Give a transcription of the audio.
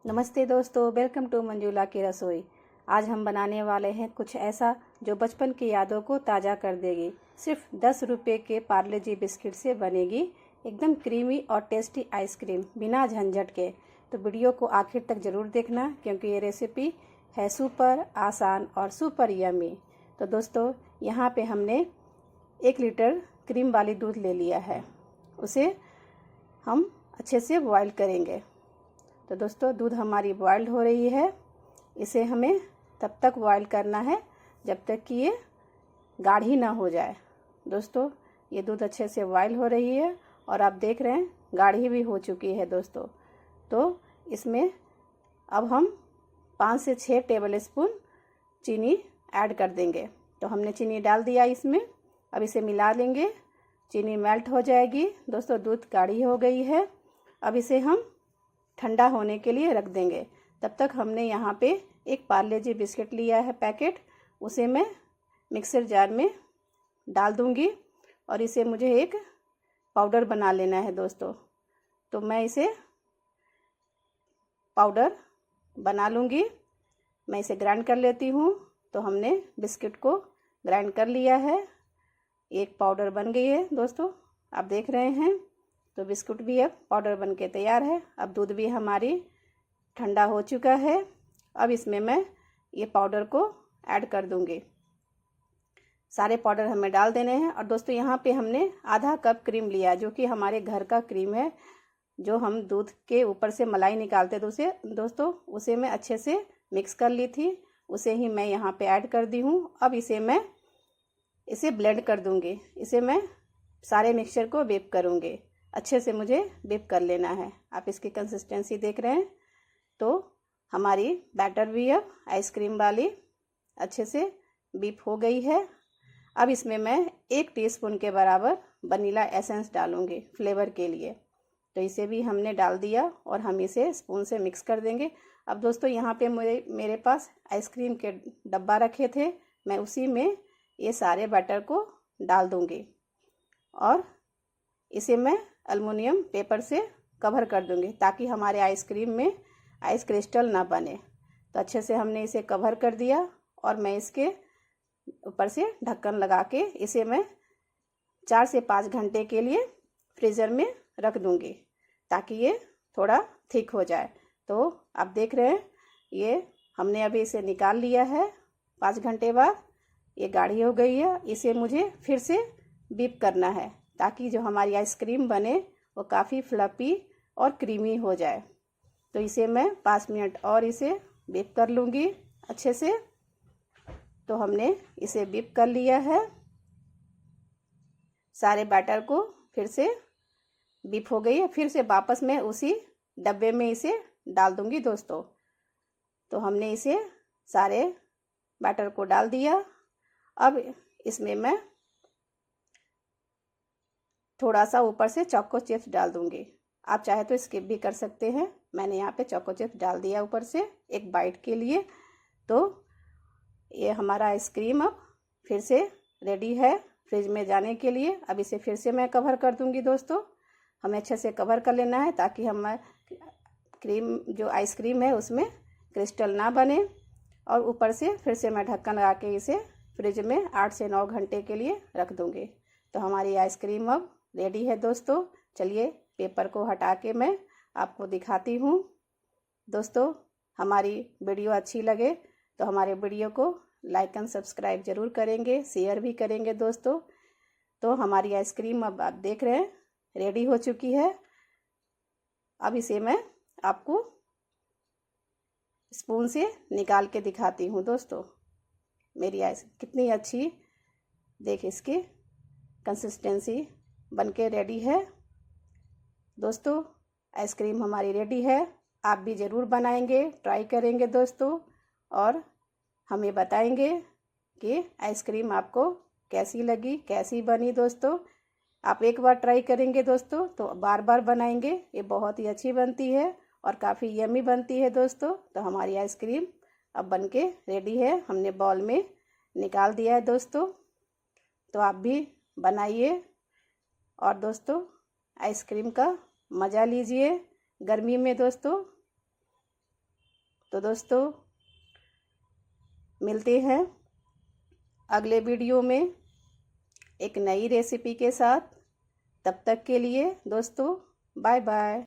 नमस्ते दोस्तों, welcome to Manjula की रसोई। आज हम बनाने वाले हैं कुछ ऐसा जो बचपन की यादों को ताज़ा कर देगी। सिर्फ 10 रुपये के पार्ले जी बिस्किट से बनेगी एकदम क्रीमी और टेस्टी आइसक्रीम बिना झंझट के। तो वीडियो को आखिर तक ज़रूर देखना क्योंकि ये रेसिपी है सुपर आसान और सुपर यम्मी। तो दोस्तों, यहाँ पे हमने 1 लीटर क्रीम वाली दूध ले लिया है। उसे हम अच्छे से बॉईल करेंगे। तो दोस्तों, दूध हमारी बॉइल्ड हो रही है। इसे हमें तब तक बॉईल करना है जब तक कि ये गाढ़ी ना हो जाए। दोस्तों, ये दूध अच्छे से बॉईल हो रही है और आप देख रहे हैं गाढ़ी भी हो चुकी है दोस्तों। तो इसमें अब हम 5 से 6 टेबल स्पून चीनी ऐड कर देंगे। तो हमने चीनी डाल दिया इसमें। अब इसे मिला लेंगे, चीनी मेल्ट हो जाएगी। दोस्तों, दूध गाढ़ी हो गई है। अब इसे हम ठंडा होने के लिए रख देंगे। तब तक हमने यहाँ पे एक पार्ले जी बिस्किट लिया है पैकेट, उसे मैं मिक्सर जार में डाल दूँगी और इसे मुझे एक पाउडर बना लेना है दोस्तों। तो मैं इसे पाउडर बना लूँगी। मैं इसे ग्राइंड कर लेती हूँ। तो हमने बिस्किट को ग्राइंड कर लिया है, एक पाउडर बन गई है दोस्तों, आप देख रहे हैं। तो बिस्कुट भी अब पाउडर बन के तैयार है। अब दूध भी हमारी ठंडा हो चुका है। अब इसमें मैं ये पाउडर को ऐड कर दूंगी। सारे पाउडर हमें डाल देने हैं। और दोस्तों, यहाँ पे हमने आधा कप क्रीम लिया जो कि हमारे घर का क्रीम है, जो हम दूध के ऊपर से मलाई निकालते थे उसे दोस्तों, उसे मैं अच्छे से मिक्स कर ली थी। उसे ही मैं यहाँ पे ऐड कर दी हूँ। अब इसे ब्लेंड कर दूँगी। इसे मैं सारे मिक्सचर को बीट करूँगी। अच्छे से मुझे बीट कर लेना है। आप इसकी कंसिस्टेंसी देख रहे हैं। तो हमारी बैटर भी अब आइसक्रीम वाली अच्छे से बीट हो गई है। अब इसमें मैं 1 टीस्पून के बराबर वनीला एसेंस डालूंगी फ्लेवर के लिए। तो इसे भी हमने डाल दिया और हम इसे स्पून से मिक्स कर देंगे। अब दोस्तों, यहाँ पे मेरे पास आइसक्रीम के डब्बा रखे थे, मैं उसी में ये सारे बैटर को डाल दूँगी और इसे मैं एल्युमिनियम पेपर से कवर कर दूंगी ताकि हमारे आइसक्रीम में आइस क्रिस्टल ना बने। तो अच्छे से हमने इसे कवर कर दिया और मैं इसके ऊपर से ढक्कन लगा के इसे मैं 4 से 5 घंटे के लिए फ्रीज़र में रख दूंगी ताकि ये थोड़ा थिक हो जाए। तो आप देख रहे हैं, ये हमने अभी इसे निकाल लिया है। 5 घंटे बाद ये गाढ़ी हो गई है। इसे मुझे फिर से बीट करना है ताकि जो हमारी आइसक्रीम बने वो काफ़ी फ्लफी और क्रीमी हो जाए। तो इसे मैं 5 मिनट और इसे बीट कर लूँगी अच्छे से। तो हमने इसे बीट कर लिया है। सारे बैटर को फिर से बीट हो गई है। फिर से वापस मैं उसी डब्बे में इसे डाल दूँगी दोस्तों। तो हमने इसे सारे बैटर को डाल दिया। अब इसमें मैं थोड़ा सा ऊपर से चोको चिप्स डाल दूंगी। आप चाहे तो स्किप भी कर सकते हैं। मैंने यहाँ पे चोको चिप्स डाल दिया ऊपर से एक बाइट के लिए। तो ये हमारा आइसक्रीम अब फिर से रेडी है फ्रिज में जाने के लिए। अब इसे फिर से मैं कवर कर दूंगी दोस्तों। हमें अच्छे से कवर कर लेना है ताकि हम क्रीम जो आइसक्रीम है उसमें क्रिस्टल ना बने। और ऊपर से फिर से मैं ढक्कन लगा के इसे फ्रिज में 8 से 9 घंटे के लिए रख दूंगी। तो हमारी आइसक्रीम अब रेडी है दोस्तों। चलिए पेपर को हटा के मैं आपको दिखाती हूँ। दोस्तों, हमारी वीडियो अच्छी लगे तो हमारे वीडियो को लाइक एंड सब्सक्राइब ज़रूर करेंगे, शेयर भी करेंगे दोस्तों। तो हमारी आइसक्रीम अब आप देख रहे हैं रेडी हो चुकी है। अब इसे मैं आपको स्पून से निकाल के दिखाती हूँ दोस्तों। मेरी आइस कितनी अच्छी, देख इसकी कंसिस्टेंसी बनके रेडी है दोस्तों। आइसक्रीम हमारी रेडी है। आप भी ज़रूर बनाएंगे, ट्राई करेंगे दोस्तों और हमें बताएंगे कि आइसक्रीम आपको कैसी लगी, कैसी बनी दोस्तों। आप एक बार ट्राई करेंगे दोस्तों तो बार बार बनाएंगे। ये बहुत ही अच्छी बनती है और काफ़ी यम्मी बनती है दोस्तों। तो हमारी आइसक्रीम अब बनके रेडी है। हमने बाउल में निकाल दिया है दोस्तों। तो आप भी बनाइए और दोस्तों आइसक्रीम का मज़ा लीजिए गर्मी में दोस्तों। तो दोस्तों मिलते हैं अगले वीडियो में एक नई रेसिपी के साथ। तब तक के लिए दोस्तों बाय बाय।